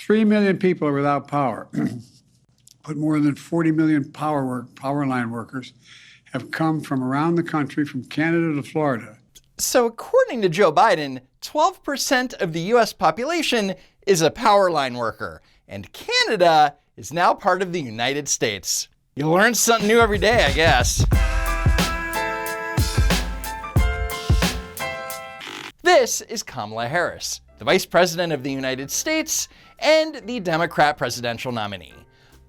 3 million people are without power, but more than 40 million power line workers have come from around the country, from Canada to Florida. So according to Joe Biden, 12% of the US population is a power line worker, and Canada is now part of the United States. You learn something new every day, I guess. This is Kamala Harris, the Vice President of the United States and the Democrat presidential nominee.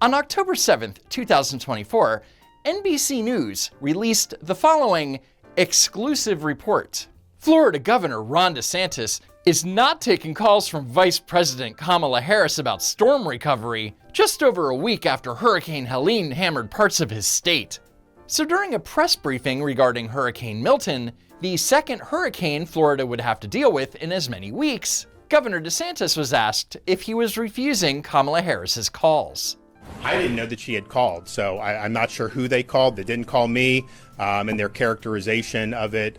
On October 7th, 2024, NBC News released the following exclusive report. Florida Governor Ron DeSantis is not taking calls from Vice President Kamala Harris about storm recovery just over a week after Hurricane Helene hammered parts of his state. So during a press briefing regarding Hurricane Milton, the second hurricane Florida would have to deal with in as many weeks, Governor DeSantis was asked if he was refusing Kamala Harris's calls. I didn't know that she had called, so I'm not sure who they called. They didn't call me, and their characterization of it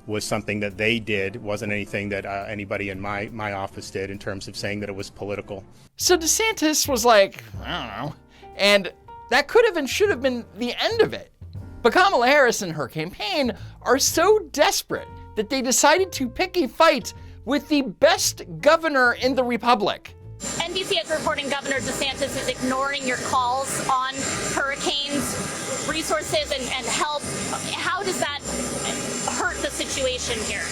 was something that they did. It wasn't anything that anybody in my office did in terms of saying that it was political. So DeSantis was like, I don't know. And that could have and should have been the end of it. But Kamala Harris and her campaign are so desperate that they decided to pick a fight with the best governor in the republic. NBC is reporting Governor DeSantis is ignoring your calls on hurricanes, resources, and help. How does that hurt the situation here?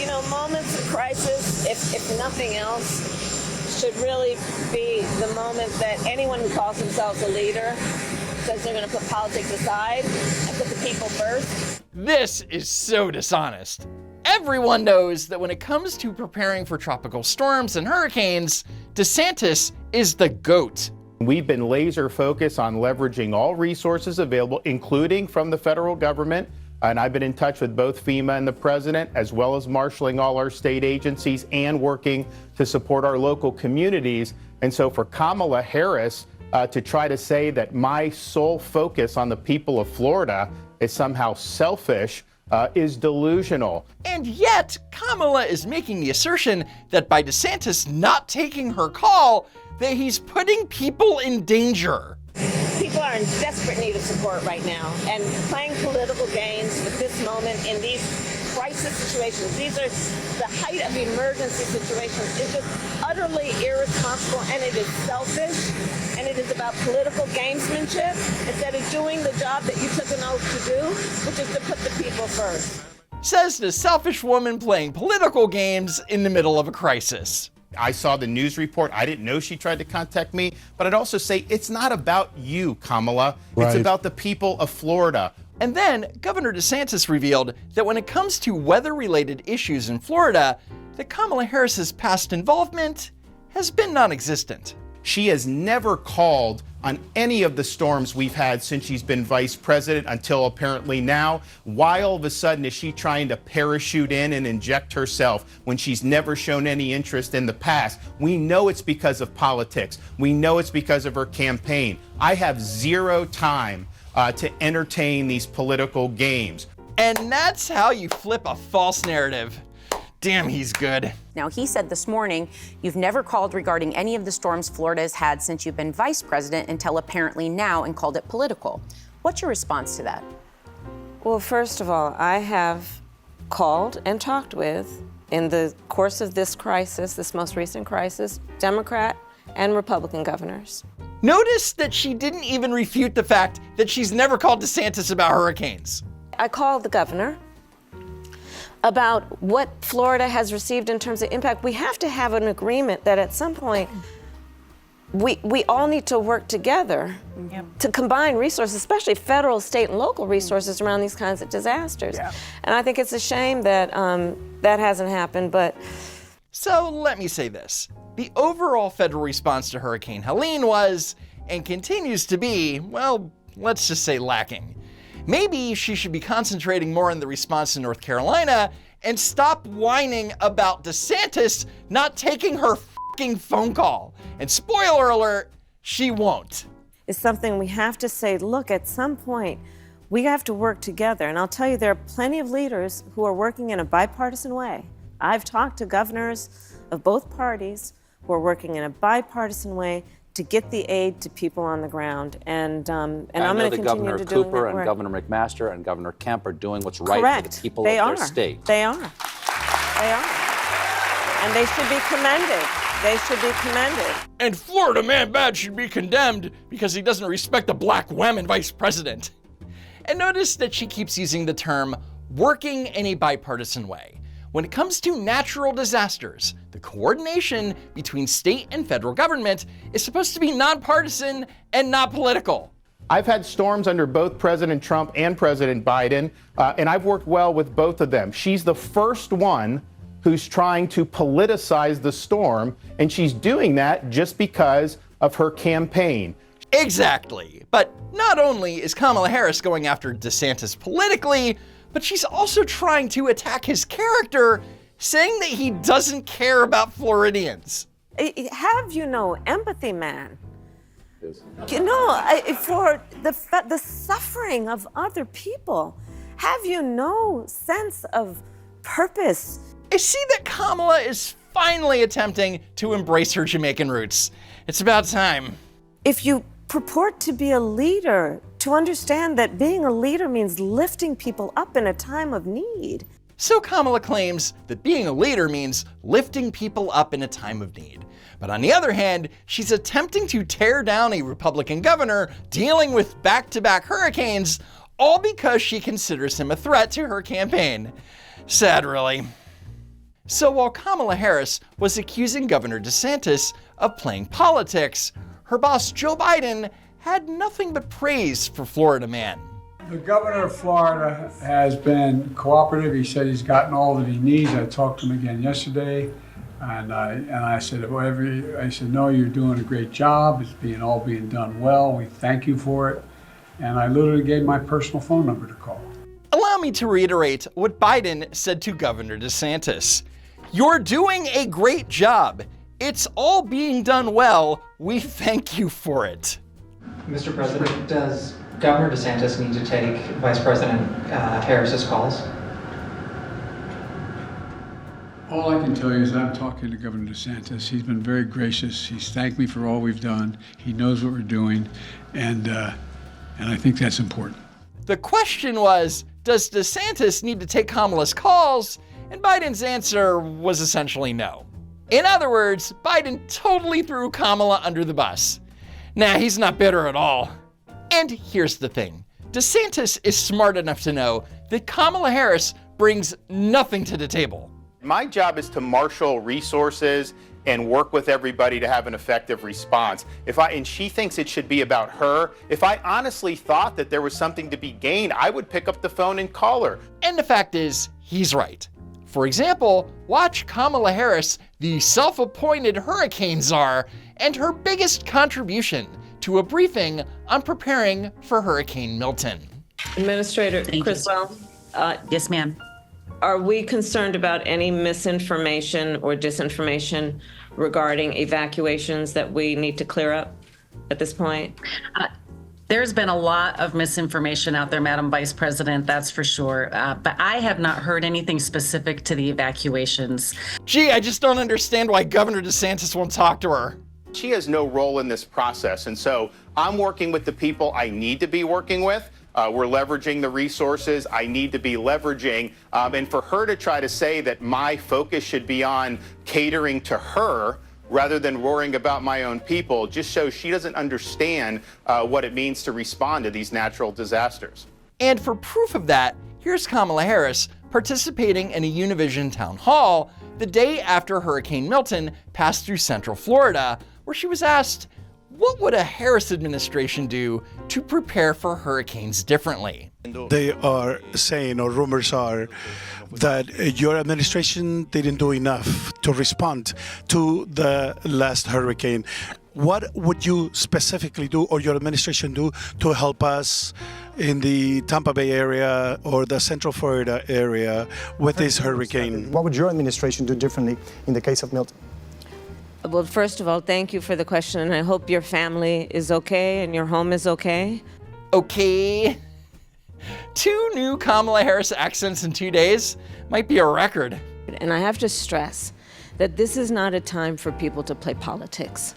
You know, moments of crisis, if nothing else, should really be the moment that anyone who calls themselves a leader says they're going to put politics aside and put the people first. This is so dishonest. Everyone knows that when it comes to preparing for tropical storms and hurricanes, DeSantis is the GOAT. We've been laser focused on leveraging all resources available, including from the federal government. And I've been in touch with both FEMA and the president, as well as marshaling all our state agencies and working to support our local communities. And so for Kamala Harris to try to say that my sole focus on the people of Florida is somehow selfish is delusional. And yet, Kamala is making the assertion that by DeSantis not taking her call, that he's putting people in danger. People are in desperate need of support right now, and playing political games with this moment in these crisis situations, these are the height of emergency situations, is just utterly irresponsible, and it is selfish, and it is about political gamesmanship instead of doing the job that you took an oath to do, which is to put the people first. Says the selfish woman playing political games in the middle of a crisis. I saw the news report. I didn't know she tried to contact me, but I'd also say it's not about you, Kamala. Right. It's about the people of Florida. And then Governor DeSantis revealed that when it comes to weather-related issues in Florida, that Kamala Harris's past involvement has been non-existent. She has never called on any of the storms we've had since she's been vice president until apparently now. Why all of a sudden is she trying to parachute in and inject herself when she's never shown any interest in the past? We know it's because of politics. We know it's because of her campaign. I have zero time to entertain these political games. And that's how you flip a false narrative. Damn, he's good. Now, he said this morning, you've never called regarding any of the storms Florida has had since you've been vice president until apparently now, and called it political. What's your response to that? Well, first of all, I have called and talked with, in the course of this crisis, this most recent crisis, Democrat and Republican governors. Notice that she didn't even refute the fact that she's never called DeSantis about hurricanes. I called the governor about what Florida has received in terms of impact. We have to have an agreement that at some point we all need to work together to combine resources, especially federal, state, and local resources around these kinds of disasters. And I think it's a shame that that hasn't happened, but... So let me say this. The overall federal response to Hurricane Helene was, and continues to be, well, let's just say lacking. Maybe she should be concentrating more on the response in North Carolina and stop whining about DeSantis not taking her fucking phone call. And spoiler alert, she won't. It's something we have to say, look, at some point, we have to work together. And I'll tell you, there are plenty of leaders who are working in a bipartisan way. I've talked to governors of both parties We're working in a bipartisan way to get the aid to people on the ground. And I'm going to continue to do that work. Governor Cooper and Governor McMaster and Governor Kemp are doing what's right Correct. for the people They of are. their state. They are. They are. And they should be commended. They should be commended. And Florida Man Bad should be condemned because he doesn't respect the black woman vice president. And notice that she keeps using the term working in a bipartisan way. When it comes to natural disasters, the coordination between state and federal government is supposed to be nonpartisan and not political. I've had storms under both President Trump and President Biden, and I've worked well with both of them. She's the first one who's trying to politicize the storm, and she's doing that just because of her campaign. Exactly. But not only is Kamala Harris going after DeSantis politically, but she's also trying to attack his character, saying that he doesn't care about Floridians. Have empathy, man. For the suffering of other people. Have no sense of purpose. I see that Kamala is finally attempting to embrace her Jamaican roots. It's about time. If you purport to be a leader, to understand that being a leader means lifting people up in a time of need. So Kamala claims that being a leader means lifting people up in a time of need. But on the other hand, she's attempting to tear down a Republican governor dealing with back-to-back hurricanes, all because she considers him a threat to her campaign. Sad, really. So while Kamala Harris was accusing Governor DeSantis of playing politics, her boss Joe Biden had nothing but praise for Florida Man. The governor of Florida has been cooperative. He said he's gotten all that he needs. I talked to him again yesterday, and I said, no, you're doing a great job. It's all being done well. We thank you for it. And I literally gave my personal phone number to call. Allow me to reiterate what Biden said to Governor DeSantis. You're doing a great job. It's all being done well. We thank you for it. Mr. President, does Governor DeSantis need to take Vice President Harris's calls? All I can tell you is I'm talking to Governor DeSantis. He's been very gracious. He's thanked me for all we've done. He knows what we're doing, and I think that's important. The question was, does DeSantis need to take Kamala's calls? And Biden's answer was essentially no. In other words, Biden totally threw Kamala under the bus. Nah, he's not bitter at all. And here's the thing. DeSantis is smart enough to know that Kamala Harris brings nothing to the table. My job is to marshal resources and work with everybody to have an effective response. And she thinks it should be about her. If I honestly thought that there was something to be gained, I would pick up the phone and call her. And the fact is, he's right. For example, watch Kamala Harris, the self-appointed hurricane czar, and her biggest contribution to a briefing on preparing for Hurricane Milton. Administrator Criswell, Yes, ma'am. are we concerned about any misinformation or disinformation regarding evacuations that we need to clear up at this point? There's been a lot of misinformation out there, Madam Vice President, that's for sure. But I have not heard anything specific to the evacuations. Gee, I just don't understand why Governor DeSantis won't talk to her. She has no role in this process. And so I'm working with the people I need to be working with. We're leveraging the resources I need to be leveraging. And for her to try to say that my focus should be on catering to her rather than worrying about my own people just shows she doesn't understand what it means to respond to these natural disasters. And for proof of that, here's Kamala Harris participating in a Univision town hall the day after Hurricane Milton passed through central Florida, where she was asked, what would a Harris administration do to prepare for hurricanes differently? They are saying, or rumors are, that your administration didn't do enough to respond to the last hurricane. What would you specifically do, or your administration do, to help us in the Tampa Bay area or the Central Florida area with this hurricane? What would your administration do differently in the case of Milton? Well, first of all, thank you for the question, and I hope your family is okay and your home is okay. Okay. 2 new Kamala Harris accents in 2 days might be a record. And I have to stress that this is not a time for people to play politics.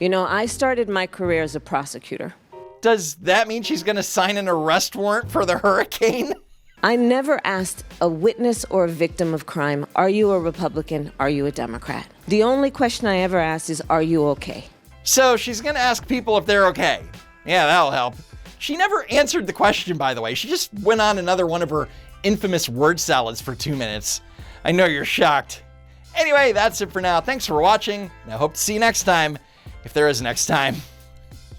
You know, I started my career as a prosecutor. Does that mean she's going to sign an arrest warrant for the hurricane? I never asked a witness or a victim of crime, are you a Republican, are you a Democrat? The only question I ever asked is, are you okay? So she's going to ask people if they're okay. Yeah, that'll help. She never answered the question, by the way. She just went on another one of her infamous word salads for 2 minutes. I know you're shocked. Anyway, that's it for now. Thanks for watching, and I hope to see you next time, if there is a next time.